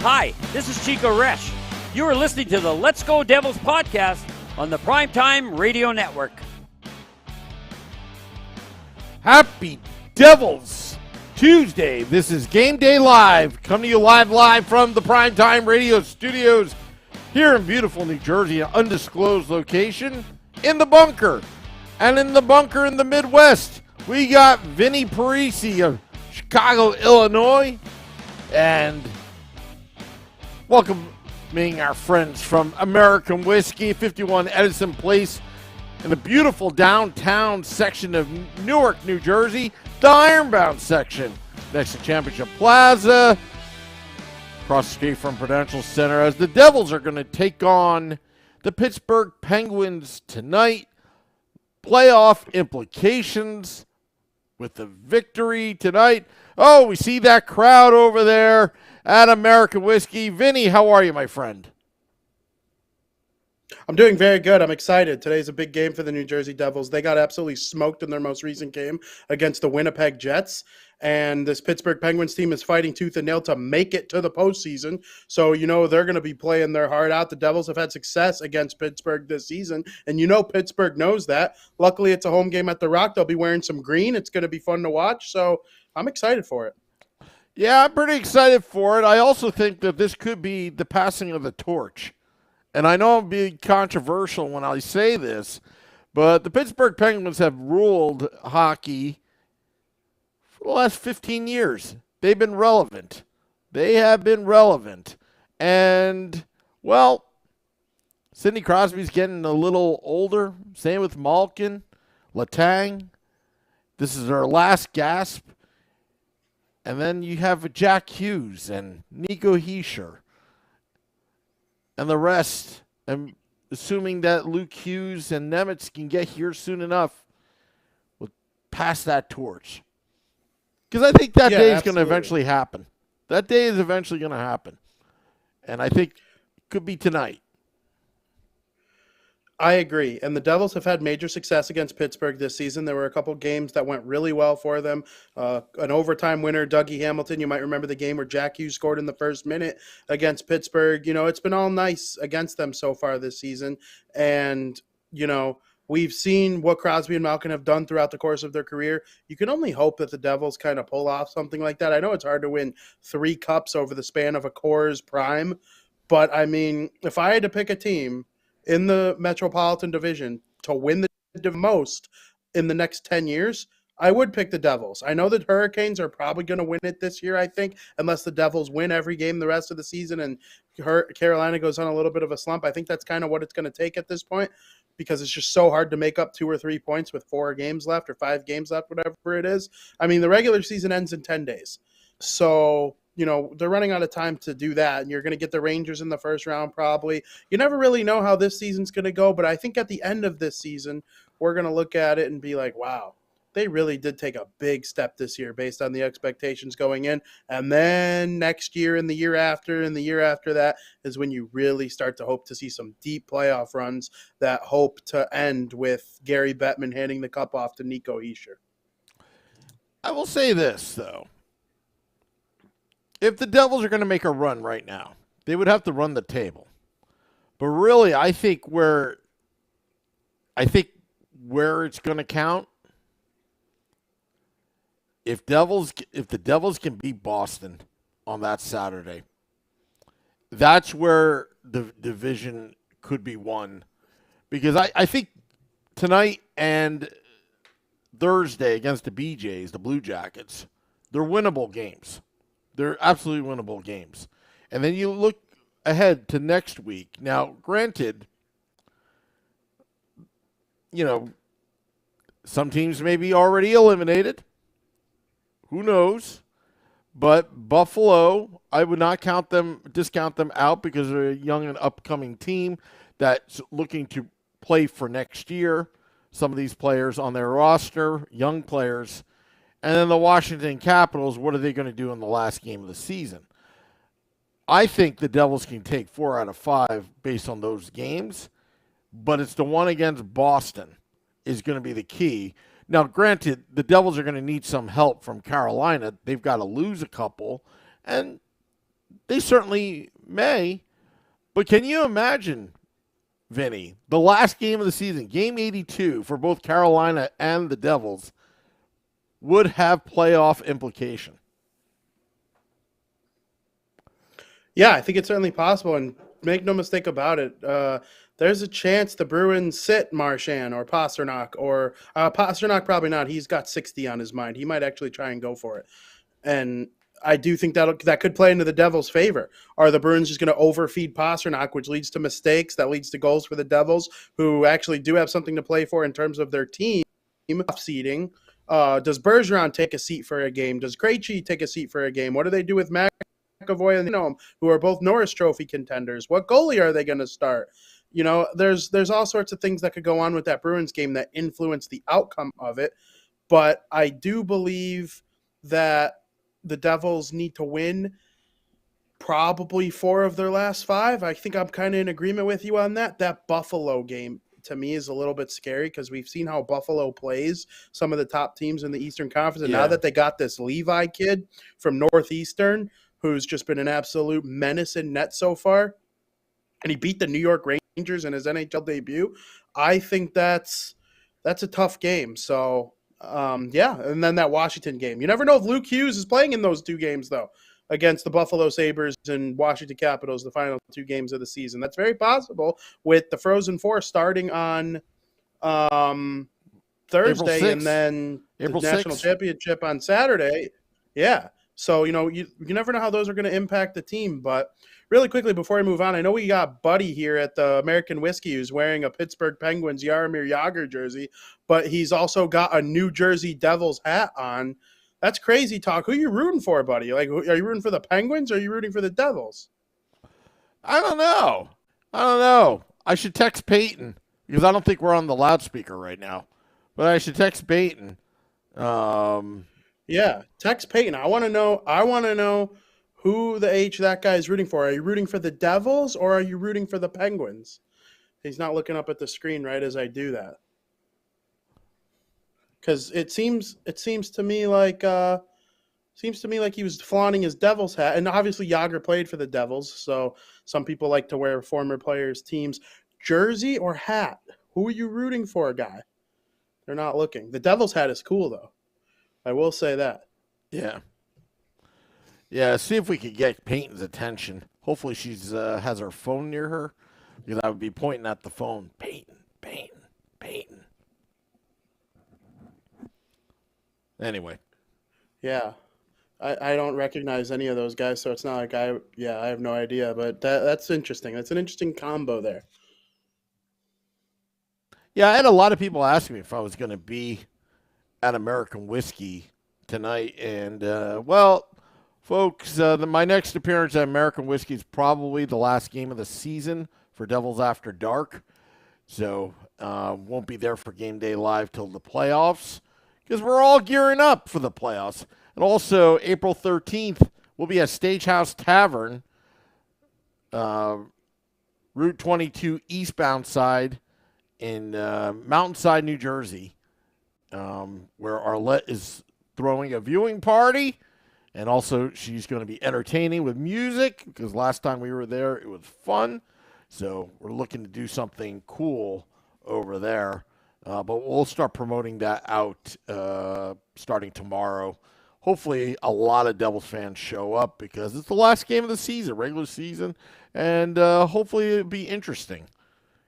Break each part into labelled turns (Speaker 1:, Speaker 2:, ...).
Speaker 1: Hi, this is Chico Resch. You are listening to the Let's Go Devils podcast on the Primetime Radio Network.
Speaker 2: Happy Devils Tuesday. This is Game Day Live, coming to you live from the Primetime Radio studios here in beautiful New Jersey, an undisclosed location in the bunker. And in the bunker in the Midwest, we got Vinnie Parise of Chicago, Illinois, and welcoming our friends from American Whiskey, 51 Edison Place, in the beautiful downtown section of Newark, New Jersey, the Ironbound section, next to Championship Plaza, across the street from Prudential Center, as the Devils are going to take on the Pittsburgh Penguins tonight. Playoff implications with the victory tonight. Oh, we see that crowd over there at American Whiskey. Vinny, how are you, my friend?
Speaker 3: I'm doing very good. I'm excited. Today's a big game for the New Jersey Devils. They got absolutely smoked in their most recent game against the Winnipeg Jets. And this Pittsburgh Penguins team is fighting tooth and nail to make it to the postseason. So, they're going to be playing their heart out. The Devils have had success against Pittsburgh this season. And Pittsburgh knows that. Luckily, it's a home game at the Rock. They'll be wearing some green. It's going to be fun to watch. So I'm excited for it.
Speaker 2: Yeah, I'm pretty excited for it. I also think that this could be the passing of the torch. And I know I'm being controversial when I say this, but the Pittsburgh Penguins have ruled hockey for the last 15 years. They've been relevant. They have been relevant. And, well, Sidney Crosby's getting a little older. Same with Malkin, Letang. This is their last gasp. And then you have Jack Hughes and Nico Hischier and the rest. And assuming that Luke Hughes and Nemitz can get here soon enough, we'll pass that torch. Because I think that day is going to eventually happen. That day is eventually going to happen. And I think it could be tonight.
Speaker 3: I agree. And the Devils have had major success against Pittsburgh this season. There were a couple games that went really well for them. An overtime winner, Dougie Hamilton. You might remember the game where Jack Hughes scored in the first minute against Pittsburgh. It's been all nice against them so far this season. And, we've seen what Crosby and Malkin have done throughout the course of their career. You can only hope that the Devils kind of pull off something like that. I know it's hard to win 3 cups over the span of a Core's prime. But, if I had to pick a team in the Metropolitan Division to win the most in the next 10 years, I would pick the Devils. I know that Hurricanes are probably going to win it this year, I think, unless the Devils win every game the rest of the season and Carolina goes on a little bit of a slump. I think that's kind of what it's going to take at this point because it's just so hard to make up 2 or 3 points with 4 games left or 5 games left, whatever it is. The regular season ends in 10 days. So they're running out of time to do that, and you're going to get the Rangers in the first round probably. You never really know how this season's going to go, but I think at the end of this season, we're going to look at it and be like, wow, they really did take a big step this year based on the expectations going in. And then next year and the year after and the year after that is when you really start to hope to see some deep playoff runs that hope to end with Gary Bettman handing the cup off to Nico Hischier.
Speaker 2: I will say this, though. If the Devils are going to make a run right now, they would have to run the table. But really, I think where it's going to count, if the Devils can beat Boston on that Saturday, that's where the division could be won. Because I think tonight and Thursday against the BJs, the Blue Jackets, they're winnable games. They're absolutely winnable games. And then you look ahead to next week. Now, granted, some teams may be already eliminated. Who knows? But Buffalo, I would not discount them out because they're a young and upcoming team that's looking to play for next year. Some of these players on their roster, young players. And then the Washington Capitals, what are they going to do in the last game of the season? I think the Devils can take 4 out of 5 based on those games, but it's the one against Boston is going to be the key. Now, granted, the Devils are going to need some help from Carolina. They've got to lose a couple, and they certainly may. But can you imagine, Vinny, the last game of the season, game 82 for both Carolina and the Devils, would have playoff implication?
Speaker 3: Yeah, I think it's certainly possible, and make no mistake about it. There's a chance the Bruins sit Marchand or Pasternak, or Pasternak probably not. He's got 60 on his mind. He might actually try and go for it. And I do think that could play into the Devils' favor. Are the Bruins just going to overfeed Pasternak, which leads to mistakes, that leads to goals for the Devils, who actually do have something to play for in terms of their team seeding? Does Bergeron take a seat for a game? Does Krejci take a seat for a game? What do they do with McAvoy and Nome, who are both Norris Trophy contenders? What goalie are they going to start? There's all sorts of things that could go on with that Bruins game that influence the outcome of it. But I do believe that the Devils need to win probably 4 of their last 5. I think I'm kind of in agreement with you on that. That Buffalo game, to me, is a little bit scary because we've seen how Buffalo plays some of the top teams in the Eastern Conference. And now that they got this Levi kid from Northeastern, who's just been an absolute menace in net so far, and he beat the New York Rangers in his NHL debut, I think that's a tough game. So, yeah, and then that Washington game. You never know if Luke Hughes is playing in those 2 games, though, against the Buffalo Sabres and Washington Capitals, the final 2 games of the season. That's very possible with the Frozen Four starting on Thursday and then
Speaker 2: April
Speaker 3: the National
Speaker 2: 6th.
Speaker 3: Championship on Saturday. Yeah. So, you never know how those are going to impact the team. But really quickly, before we move on, I know we got Buddy here at the American Whiskey who's wearing a Pittsburgh Penguins Jaromir Jagr jersey, but he's also got a New Jersey Devils hat on. That's crazy talk. Who are you rooting for, buddy? Like, are you rooting for the Penguins or are you rooting for the Devils?
Speaker 2: I don't know. I should text Peyton because I don't think we're on the loudspeaker right now. But I should text Peyton.
Speaker 3: Yeah, text Peyton. I want to know who the H that guy is rooting for. Are you rooting for the Devils or are you rooting for the Penguins? He's not looking up at the screen right as I do that. Because it seems to me like he was flaunting his Devils hat, and obviously Jagr played for the Devils, so some people like to wear former players' teams jersey or hat. Who are you rooting for, guy? They're not looking. The Devils hat is cool though. I will say that.
Speaker 2: Yeah. Yeah, see if we could get Peyton's attention. Hopefully she's has her phone near her because I would be pointing at the phone. Peyton. Anyway.
Speaker 3: Yeah. I don't recognize any of those guys, so it's not like I have no idea. But that's interesting. That's an interesting combo there.
Speaker 2: Yeah, I had a lot of people asking me if I was going to be at American Whiskey tonight. And, folks, my next appearance at American Whiskey is probably the last game of the season for Devils After Dark. So won't be there for Game Day Live till the playoffs because we're all gearing up for the playoffs. And also, April 13th, we'll be at Stagehouse Tavern, Route 22 eastbound side in Mountainside, New Jersey, where Arlette is throwing a viewing party. And also, she's going to be entertaining with music because last time we were there, it was fun. So we're looking to do something cool over there. But we'll start promoting that out starting tomorrow. hopefully a lot of Devils fans show up because it's the last game of the season, regular season, and hopefully it'll be interesting.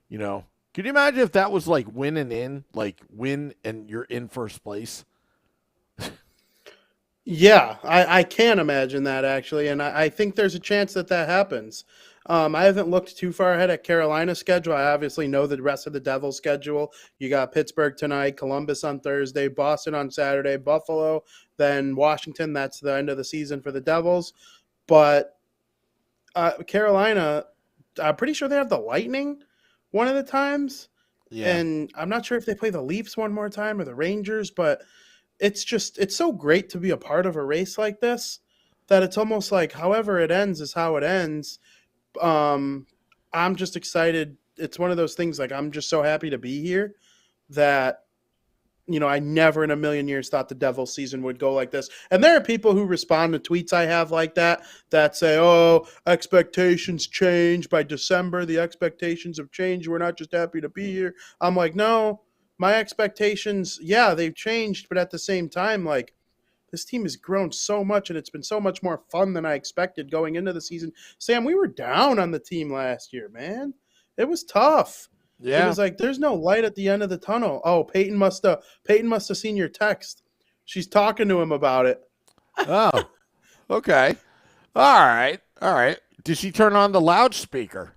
Speaker 2: You know, could you imagine if that was like win and you're in first place?
Speaker 3: Yeah, I can imagine that actually, and I think there's a chance that happens. I haven't looked too far ahead at Carolina's schedule. I obviously know the rest of the Devils' schedule. You got Pittsburgh tonight, Columbus on Thursday, Boston on Saturday, Buffalo, then Washington. That's the end of the season for the Devils. But Carolina, I'm pretty sure they have the Lightning one of the times.
Speaker 2: Yeah.
Speaker 3: And I'm not sure if they play the Leafs one more time or the Rangers, but it's so great to be a part of a race like this that it's almost like however it ends is how it ends. I'm just excited. It's one of those things like I'm just so happy to be here that, you know, I never in a million years thought the Devils season would go like this. And there are people who respond to tweets I have like that say, oh, expectations change by December. The expectations have changed. We're not just happy to be here. I'm like, no. My expectations, yeah, they've changed, but at the same time, like, this team has grown so much, and it's been so much more fun than I expected going into the season. Sam, we were down on the team last year, man. It was tough.
Speaker 2: Yeah.
Speaker 3: It was like there's no light at the end of the tunnel. Oh, Peyton must have seen your text. She's talking to him about it.
Speaker 2: Oh, okay. All right. Did she turn on the loudspeaker?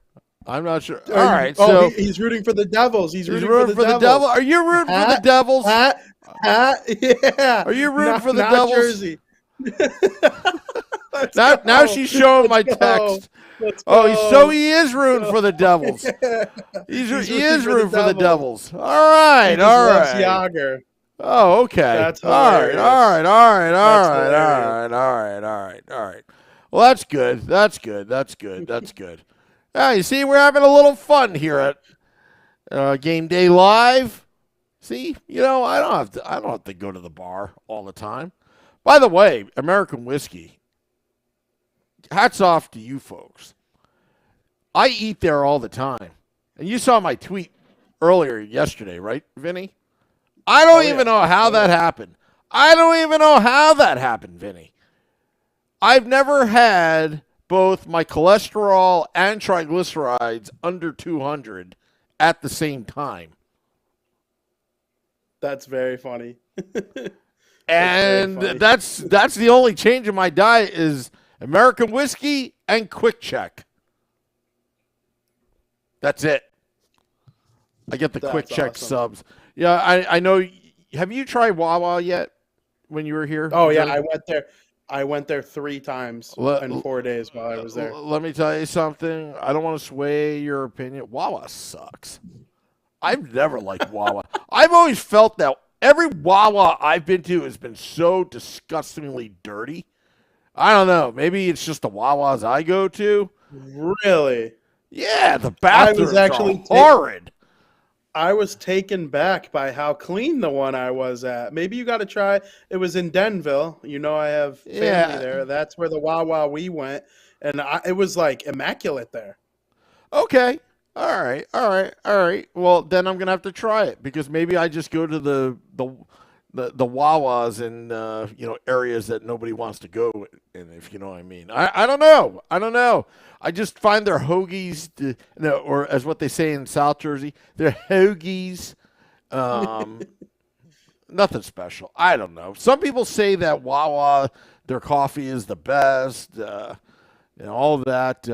Speaker 2: I'm not sure. All right. So
Speaker 3: he's rooting for the Devils. He's rooting for the Devils.
Speaker 2: Devil. Are you rooting for the Devils?
Speaker 3: Yeah.
Speaker 2: Are you rooting for the Devils?
Speaker 3: Jersey.
Speaker 2: Now she's showing my text. So he is rooting for the Devils. He is rooting for the Devils. All right.
Speaker 3: Yager.
Speaker 2: Oh, okay.
Speaker 3: That's
Speaker 2: all
Speaker 3: hilarious.
Speaker 2: right. Well, that's good. You see, we're having a little fun here at Game Day Live. See, you know, I don't have to go to the bar all the time. By the way, American whiskey. Hats off to you folks. I eat there all the time, and you saw my tweet earlier yesterday, right, Vinnie? I don't even know how that happened. Vinnie. I've never had both my cholesterol and triglycerides under 200 at the same time.
Speaker 3: That's very funny.
Speaker 2: And that's the only change in my diet is American whiskey and Quick Check. That's it. I get the Quick Check subs. Yeah, I know. Have you tried Wawa yet when you were here?
Speaker 3: Oh, yeah, I went there 3 times in 4 days while I was there.
Speaker 2: Let me tell you something. I don't want to sway your opinion. Wawa sucks. I've never liked Wawa. I've always felt that every Wawa I've been to has been so disgustingly dirty. I don't know. Maybe it's just the Wawas I go to.
Speaker 3: Really?
Speaker 2: Yeah, the bathrooms are horrid.
Speaker 3: I was taken back by how clean the one I was at. Maybe you got to try. It was in Denville. You know, I have family there. That's where the Wawa we went, and it was like immaculate there.
Speaker 2: Okay. All right. Well, then I'm gonna have to try it because maybe I just go to the Wawas in areas that nobody wants to go in, if you know what I mean. I don't know. I just find their hoagies, or as what they say in South Jersey, their hoagies, nothing special. I don't know. Some people say that Wawa, their coffee is the best, all of that.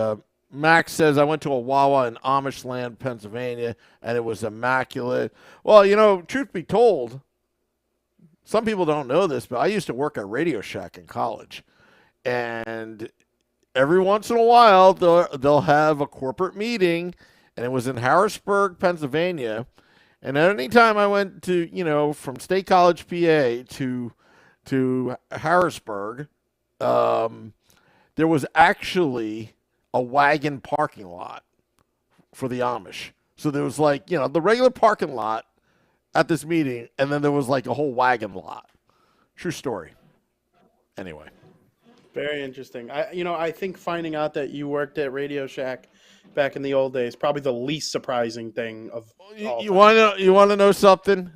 Speaker 2: Max says, I went to a Wawa in Amish land, Pennsylvania, and it was immaculate. Well, truth be told, some people don't know this, but I used to work at Radio Shack in college. And every once in a while, they'll have a corporate meeting, and it was in Harrisburg, Pennsylvania. And any time I went to, from State College, PA to Harrisburg, there was actually a wagon parking lot for the Amish. So there was the regular parking lot at this meeting, and then there was a whole wagon lot. True story. Anyway.
Speaker 3: Very interesting. I think finding out that you worked at Radio Shack back in the old days probably the least surprising thing of all
Speaker 2: you want to know something?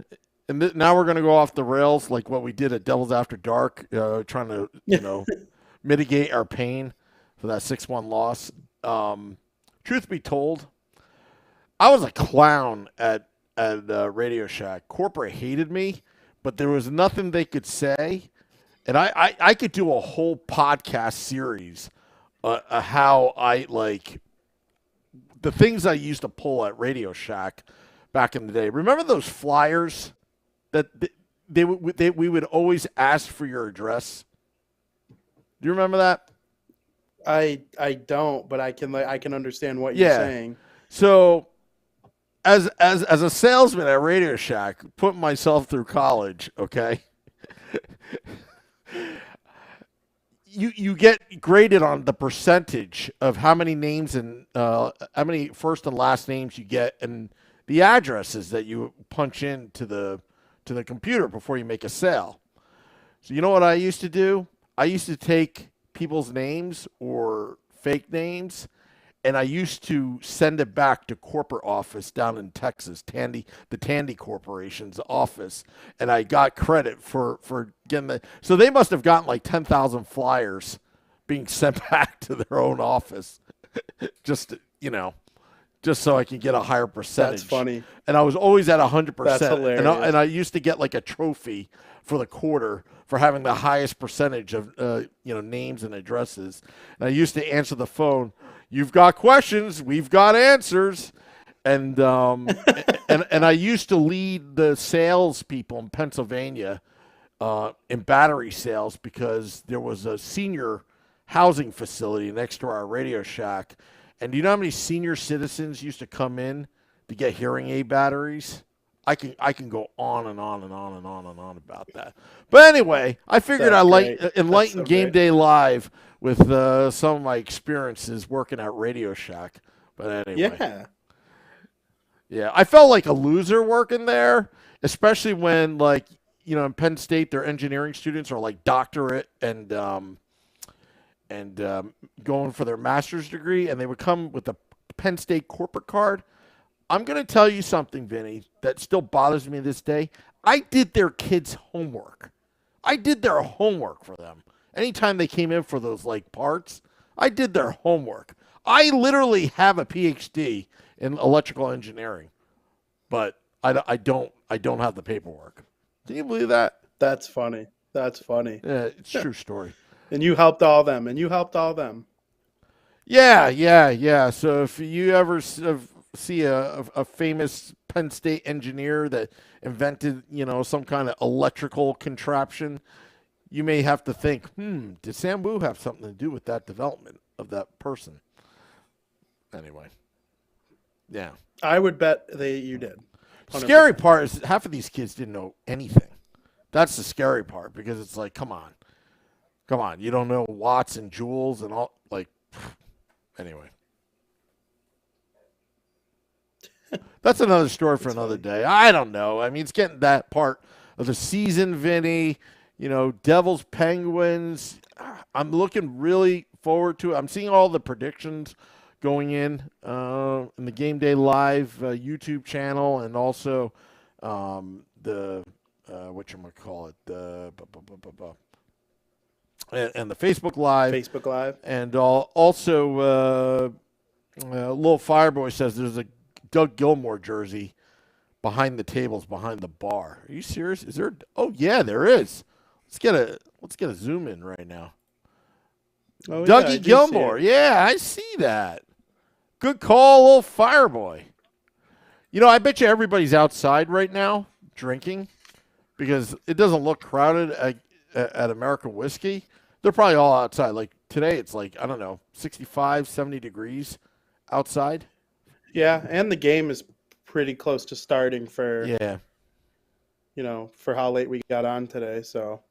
Speaker 2: and now we're going to go off the rails like what we did at Devils After Dark, trying to, mitigate our pain for that 6-1 loss. Truth be told, I was a clown at Radio Shack. Corporate hated me, but there was nothing they could say. And I could do a whole podcast series how I like the things I used to pull at Radio Shack back in the day. Remember those flyers that we would always ask for your address? Do you remember that?
Speaker 3: I don't, but I can understand what you're saying.
Speaker 2: So as a salesman at Radio Shack, putting myself through college, okay? You get graded on the percentage of how many names and how many first and last names you get, and the addresses that you punch into the computer before you make a sale. So you know what I used to do? I used to take people's names or fake names, and I used to send it back to corporate office down in Texas, the Tandy Corporation's office, and I got credit for getting the. So they must have gotten like 10,000 flyers being sent back to their own office, just so I can get a higher percentage.
Speaker 3: That's funny.
Speaker 2: And I was always at 100%.
Speaker 3: That's hilarious.
Speaker 2: And I used to get like a trophy for the quarter for having the highest percentage of names and addresses. And I used to answer the phone. You've got questions, we've got answers, and and I used to lead the salespeople in Pennsylvania in battery sales because there was a senior housing facility next to our Radio Shack. And do you know how many senior citizens used to come in to get hearing aid batteries? I can go on and on and on and on and on about that. But anyway, I figured I'd enlighten Game Day Live with some of my experiences working at Radio Shack. But anyway. Yeah, I felt like a loser working there, especially when, in Penn State, their engineering students are like doctorate and going for their master's degree, and they would come with a Penn State corporate card. I'm going to tell you something, Vinny, that still bothers me to this day. I did their kids' homework. I did their homework for them. Anytime they came in for those parts, I did their homework. I literally have a PhD in electrical engineering, but I don't have the paperwork. Can you believe that?
Speaker 3: That's funny. Yeah,
Speaker 2: it's a true story.
Speaker 3: And you helped all them.
Speaker 2: Yeah. So if you ever see a famous Penn State engineer that invented, some kind of electrical contraption, you may have to think, did Sam Wu have something to do with that development of that person? Anyway. Yeah.
Speaker 3: I would bet you did. 100%.
Speaker 2: Scary part is half of these kids didn't know anything. That's the scary part, because it's like, come on. You don't know watts and joules and all, anyway. That's another story for another day. I don't know. I mean, it's getting that part of the season, Vinny. Devils, Penguins. I'm looking really forward to it. I'm seeing all the predictions going in the Game Day Live YouTube channel, and also the whatchamacallit, and the Facebook Live. And also Little Fireboy says there's a Doug Gilmour jersey behind the tables, behind the bar. Are you serious? Is there? Oh yeah, there is. Let's get a zoom in right now.
Speaker 3: Oh,
Speaker 2: Dougie Gilmour. Yeah, I see that. Good call, Little Fireboy. I bet you everybody's outside right now drinking because it doesn't look crowded at American Whiskey. They're probably all outside. Like today, it's 65, 70 degrees outside.
Speaker 3: Yeah, and the game is pretty close to starting for how late we got on today. So,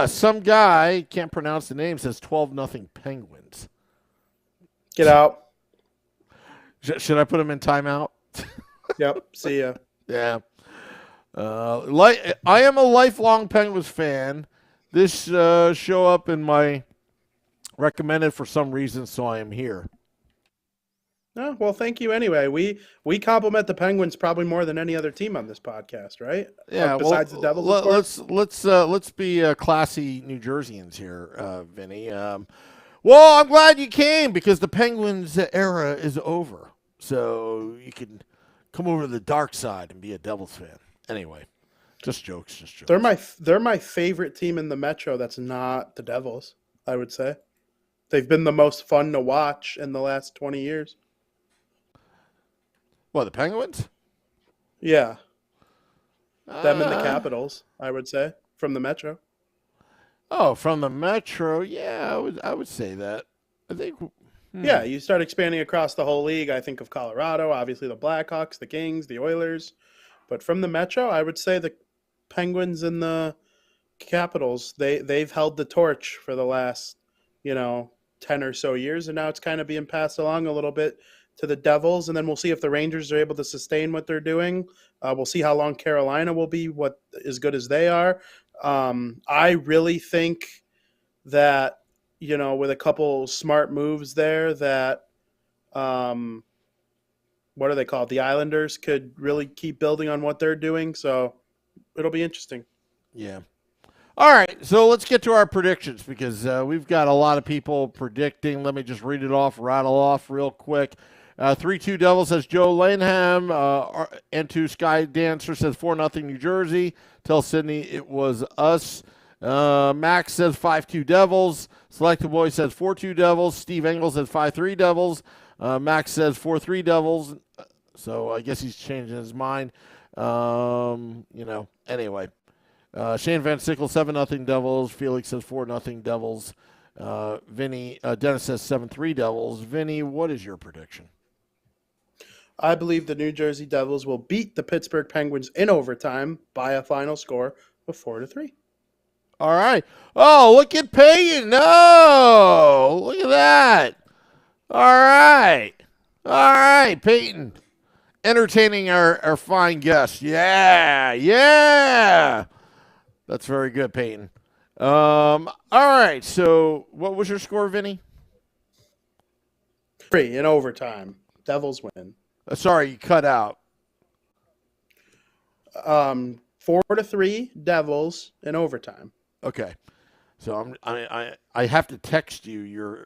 Speaker 2: some guy can't pronounce the name says 12-0 Penguins.
Speaker 3: Get out.
Speaker 2: Should I put him in timeout?
Speaker 3: Yep. See ya.
Speaker 2: Yeah. I am a lifelong Penguins fan. This show up in my recommended for some reason, so I am here.
Speaker 3: Oh, well, thank you anyway. We compliment the Penguins probably more than any other team on this podcast, right?
Speaker 2: Yeah,
Speaker 3: Besides the Devils, of course.
Speaker 2: let's be classy New Jerseyans here, Vinny. Well, I'm glad you came because the Penguins era is over, so you can come over to the dark side and be a Devils fan. Anyway, just jokes.
Speaker 3: They're my favorite team in the Metro. That's not the Devils. I would say they've been the most fun to watch in the last 20 years.
Speaker 2: What, the Penguins?
Speaker 3: Yeah, them and the Capitals. I would say from the Metro.
Speaker 2: Oh, from the Metro, yeah, I would say that. I think.
Speaker 3: Yeah, you start expanding across the whole league. I think of Colorado, obviously the Blackhawks, the Kings, the Oilers, but from the Metro, I would say the Penguins and the Capitals. They've held the torch for the last 10 or so years, and now it's kind of being passed along a little bit to the Devils, and then we'll see if the Rangers are able to sustain what they're doing. We'll see how long Carolina will be as good as they are. I really think that, with a couple smart moves there that, what are they called? The Islanders could really keep building on what they're doing. So it'll be interesting.
Speaker 2: Yeah. All right, so let's get to our predictions because we've got a lot of people predicting. Let me just read it off, rattle off real quick. 3-2 Devils says Joe Laneham. N2 Sky Dancer says 4-0 New Jersey. Tell Sydney it was us. Max says 5-2 Devils. Selected Boy says 4-2 Devils. Steve Engel says 5-3 Devils. Max says 4-3 Devils. So I guess he's changing his mind. Anyway. Shane Van Sickle, 7-0 Devils. Felix says 4-0 Devils. Vinny, Dennis says 7-3 Devils. Vinny, what is your prediction?
Speaker 3: I believe the New Jersey Devils will beat the Pittsburgh Penguins in overtime by a final score of 4-3.
Speaker 2: All right. Oh, look at Peyton. No. Look at that. All right. All right, Peyton. Entertaining our fine guests. Yeah. Yeah. That's very good, Peyton. All right. So what was your score, Vinny?
Speaker 3: 3 in overtime. Devils win.
Speaker 2: Sorry, you cut out.
Speaker 3: 4-3 Devils in overtime.
Speaker 2: Okay. So I have to text you your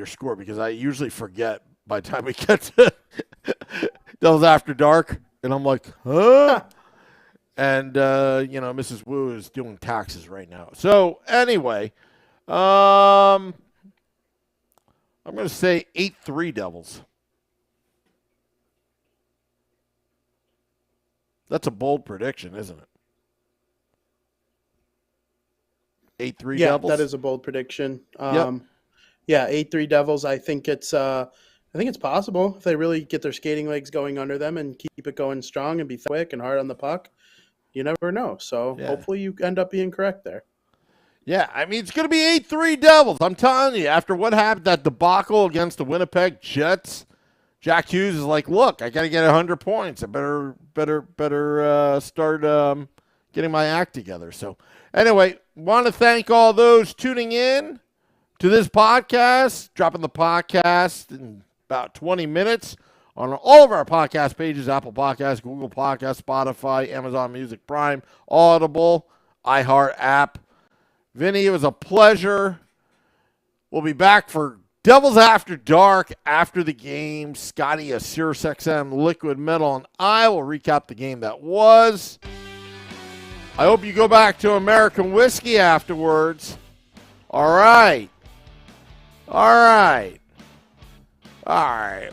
Speaker 2: score because I usually forget by the time we get to Devils After Dark, and I'm like, huh? And Mrs. Wu is doing taxes right now. So anyway, I'm going to say 8-3 Devils. That's a bold prediction, isn't it? 8-3 Devils?
Speaker 3: Yeah, that is a bold prediction.
Speaker 2: Yep.
Speaker 3: Yeah, 8-3 Devils. I think it's possible if they really get their skating legs going under them and keep it going strong and be quick and hard on the puck. You never know. So Hopefully you end up being correct there.
Speaker 2: Yeah, I mean, it's going to be 8-3 Devils. I'm telling you, after what happened, that debacle against the Winnipeg Jets, Jack Hughes is like, look, I got to get 100 points. I better start getting my act together. So anyway, want to thank all those tuning in to this podcast, dropping the podcast in about 20 minutes on all of our podcast pages, Apple Podcasts, Google Podcasts, Spotify, Amazon Music Prime, Audible, iHeart app. Vinny, it was a pleasure. We'll be back for Devils After Dark after the game. Scotty, a Sirius XM Liquid Metal, and I will recap the game that was. I hope you go back to American whiskey afterwards. All right.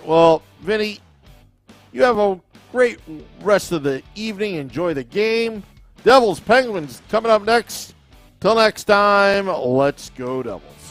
Speaker 2: Well, Vinny, you have a great rest of the evening. Enjoy the game. Devils, Penguins coming up next. Till next time, let's go Devils.